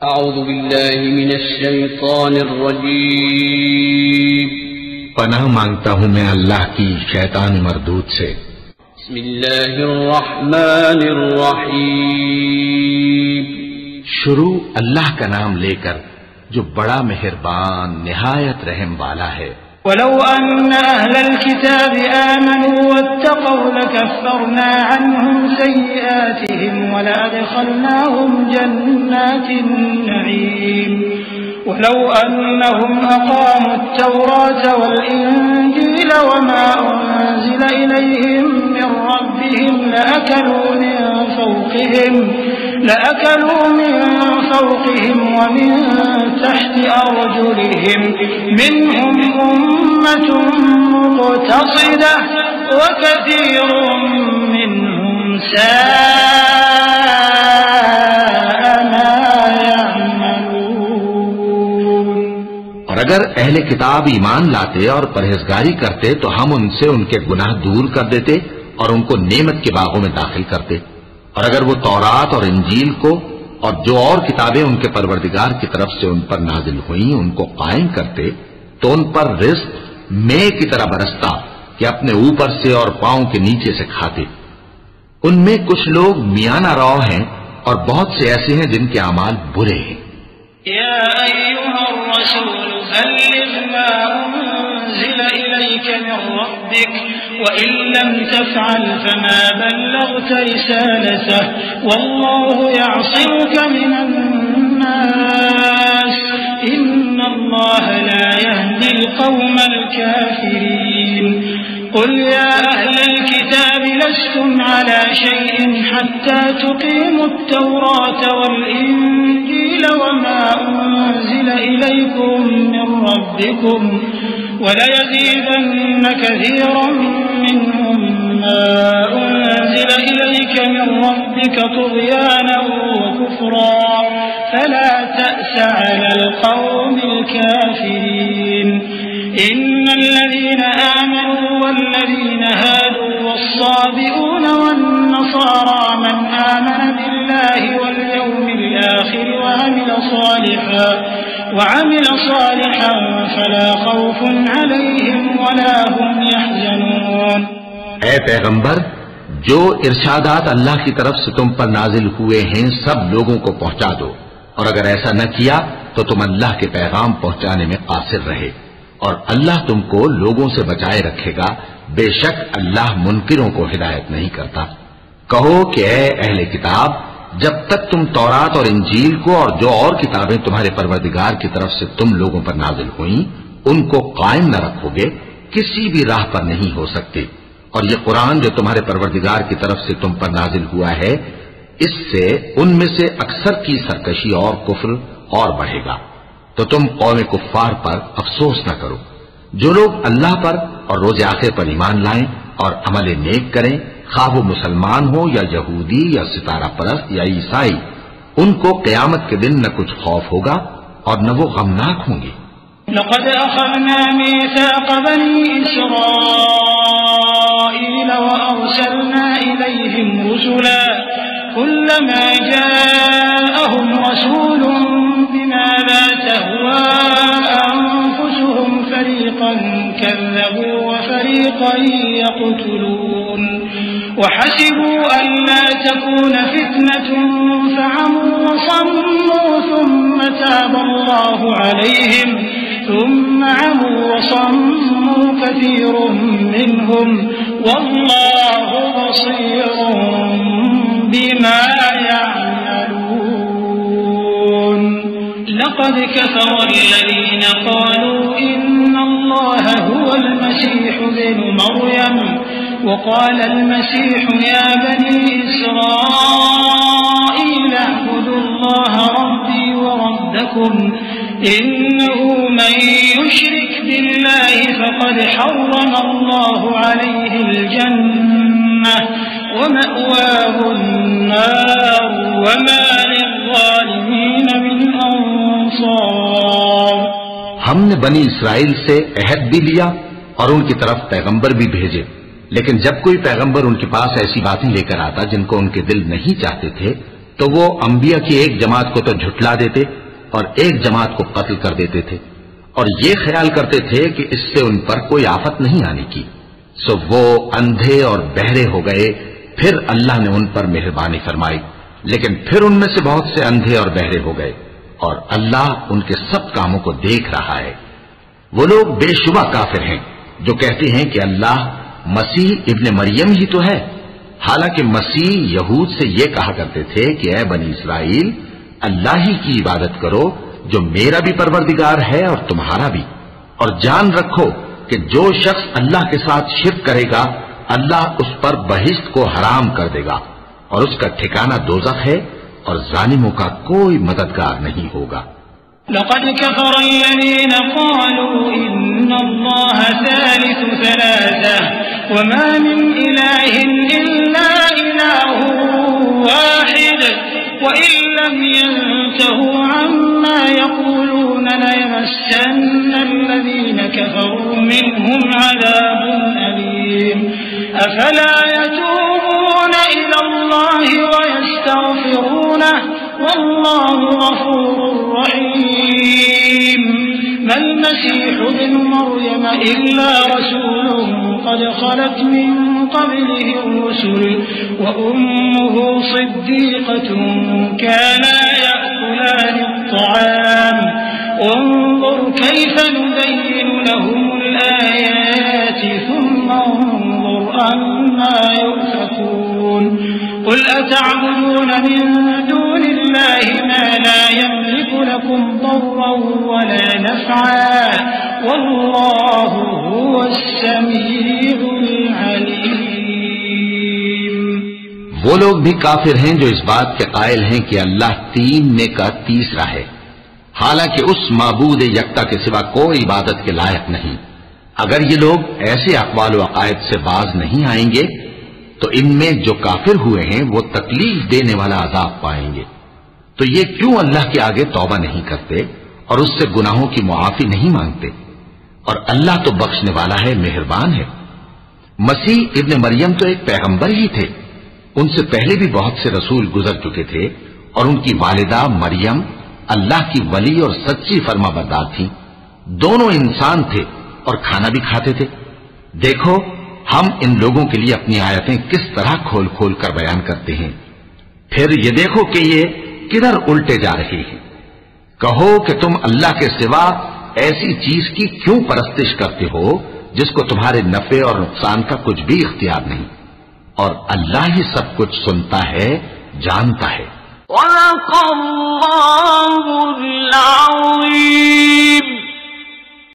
اعوذ باللہ من الشیطان الرجیم، پناہ مانگتا ہوں میں اللہ کی شیطان مردود سے۔ بسم اللہ الرحمن الرحیم، شروع اللہ کا نام لے کر جو بڑا مہربان نہایت رحم والا ہے۔ ولو أن أهل الكتاب آمنوا واتقوا لكفرنا عنهم سيئاتهم ولأدخلناهم جنات النعيم ولو أنهم أقاموا التوراة والإنجيل وما أنزل إليهم من ربهم لأكلوا من فوقهم ومن تحت أرجلهم منهم أمة مقتصدة وكثير منهم ساء ما يعملون۔ اور اگر اہل کتاب ایمان لاتے اور پرہیزگاری کرتے تو ہم ان سے ان کے گناہ دور کر دیتے اور ان کو نعمت کے باغوں میں داخل کرتے، اور اگر وہ تورات اور انجیل کو اور جو اور کتابیں ان کے پروردگار کی طرف سے ان پر نازل ہوئیں ان کو قائم کرتے تو ان پر رزق مے کی طرح برستا کہ اپنے اوپر سے اور پاؤں کے نیچے سے کھاتے۔ ان میں کچھ لوگ میانہ رو ہیں اور بہت سے ایسے ہیں جن کے اعمال برے ہیں۔ یا ایھا الرسول بلغ ما انزل الیک من ربک وإن لم تفعل فما بلغت رسالته والله يعصمك من الناس إن الله لا يهدي القوم الكافرين قل يا أهل الكتاب لستم على شيء حتى تقيموا التوراة والإنجيل وما أنزل إليكم من ربكم وليزيدن كثيرا منهم ما أنزل إليك من ربك طغيانا وكفرا فلا تأس على القوم الكافرين إن الذين آمنوا والذين هادوا والصابئون والنصارى من آمن بالله واليوم الآخر وعمل صالحا فلا خوف عليهم ولا هم يحزنون۔ اے پیغمبر، جو ارشادات اللہ کی طرف سے تم پر نازل ہوئے ہیں سب لوگوں کو پہنچا دو، اور اگر ایسا نہ کیا تو تم اللہ کے پیغام پہنچانے میں قاصر رہے، اور اللہ تم کو لوگوں سے بچائے رکھے گا، بے شک اللہ منکروں کو ہدایت نہیں کرتا۔ کہو کہ اے اہل کتاب، جب تک تم تورات اور انجیل کو اور جو اور کتابیں تمہارے پروردگار کی طرف سے تم لوگوں پر نازل ہوئیں ان کو قائم نہ رکھو گے کسی بھی راہ پر نہیں ہو سکتے، اور یہ قرآن جو تمہارے پروردگار کی طرف سے تم پر نازل ہوا ہے اس سے ان میں سے اکثر کی سرکشی اور کفر اور بڑھے گا، تو تم قوم کفار پر افسوس نہ کرو۔ جو لوگ اللہ پر اور روز آخر پر ایمان لائیں اور عمل نیک کریں، خواہ وہ مسلمان ہو یا یہودی یا ستارہ پرست یا عیسائی، ان کو قیامت کے دن نہ کچھ خوف ہوگا اور نہ وہ غمناک ہوں گے۔ لقد أخذنا ميثاق بني إسرائيل وأرسلنا إليهم رسلا كلما جاءهم رسول بما لا تهوى أنفسهم فريقا كذبوا وفريقا يقتلون وحسبوا أن لا تكون فتنة فعموا وصموا ثم تاب الله عليهم ثم عموا وصموا كثير منهم والله بصير بما يعملون لقد كفر الذين قالوا إن الله هو المسيح ابن مريم وقال المسيح يا بني إسرائيل اعبدوا الله ربي وربكم إنه من يشرك بالله فقد حرم الله عليه الجنة ومأواه النار وما للظالمين من أنصار۔ ہم نے بنی اسرائیل سے عہد بھی لیا اور ان کی طرف پیغمبر بھی بھیجے، لیکن جب کوئی پیغمبر ان کے پاس ایسی باتیں لے کر آتا جن کو ان کے دل نہیں چاہتے تھے تو وہ انبیاء کی ایک جماعت کو تو جھٹلا دیتے اور ایک جماعت کو قتل کر دیتے تھے، اور یہ خیال کرتے تھے کہ اس سے ان پر کوئی آفت نہیں آنے کی، سو وہ اندھے اور بہرے ہو گئے۔ پھر اللہ نے ان پر مہربانی فرمائی، لیکن پھر ان میں سے بہت سے اندھے اور بہرے ہو گئے، اور اللہ ان کے سب کاموں کو دیکھ رہا ہے۔ وہ لوگ بے شبہ کافر ہیں جو کہتے ہیں کہ اللہ مسیح ابن مریم ہی تو ہے، حالانکہ مسیح یہود سے یہ کہا کرتے تھے کہ اے بنی اسرائیل، اللہ ہی کی عبادت کرو جو میرا بھی پروردگار ہے اور تمہارا بھی، اور جان رکھو کہ جو شخص اللہ کے ساتھ شرک کرے گا اللہ اس پر بہشت کو حرام کر دے گا، اور اس کا ٹھکانہ دوزخ ہے، اور ظالموں کا کوئی مددگار نہیں ہوگا۔ لقد كفر الذين قالوا إن الله ثالث ثلاثة وما من إله إلا إله واحد وإن لم ينتهوا عما يقولون ليمسن الذين كفروا منهم عذاب أليم أفلا يتوبون إلى الله ويستغفرونه والله غفور رحيم ما المسيح ابن مريم إلا رسول قد خلت من قبله الرسل وأمه صديقة كانا يأكلان الطعام انظر كيف نبين لهم الآيات ثم انظر أنا يؤفكون قل أتعبدون من دون الله ما لا يملك لكم ضرا ولا نفعا والله هو السميع العليم۔ وہ لوگ بھی کافر ہیں جو اس بات کے قائل ہیں کہ اللہ تین میں کا تیسرا ہے، حالانکہ اس معبود یکتا کے سوا کوئی عبادت کے لائق نہیں۔ اگر یہ لوگ ایسے اقوال و عقائد سے باز نہیں آئیں گے تو ان میں جو کافر ہوئے ہیں وہ تکلیف دینے والا عذاب پائیں گے۔ تو یہ کیوں اللہ کے آگے توبہ نہیں کرتے اور اس سے گناہوں کی معافی نہیں مانگتے؟ اور اللہ تو بخشنے والا ہے، مہربان ہے۔ مسیح ابن مریم تو ایک پیغمبر ہی تھے، ان سے پہلے بھی بہت سے رسول گزر چکے تھے، اور ان کی والدہ مریم اللہ کی ولی اور سچی فرما بردار تھیں۔ دونوں انسان تھے اور کھانا بھی کھاتے تھے۔ دیکھو ہم ان لوگوں کے لیے اپنی آیتیں کس طرح کھول کھول کر بیان کرتے ہیں، پھر یہ دیکھو کہ یہ کدھر الٹے جا رہے ہیں۔ کہو کہ تم اللہ کے سوا ایسی چیز کی کیوں پرستش کرتے ہو جس کو تمہارے نفع اور نقصان کا کچھ بھی اختیار نہیں، اور اللہ ہی سب کچھ سنتا ہے، جانتا ہے۔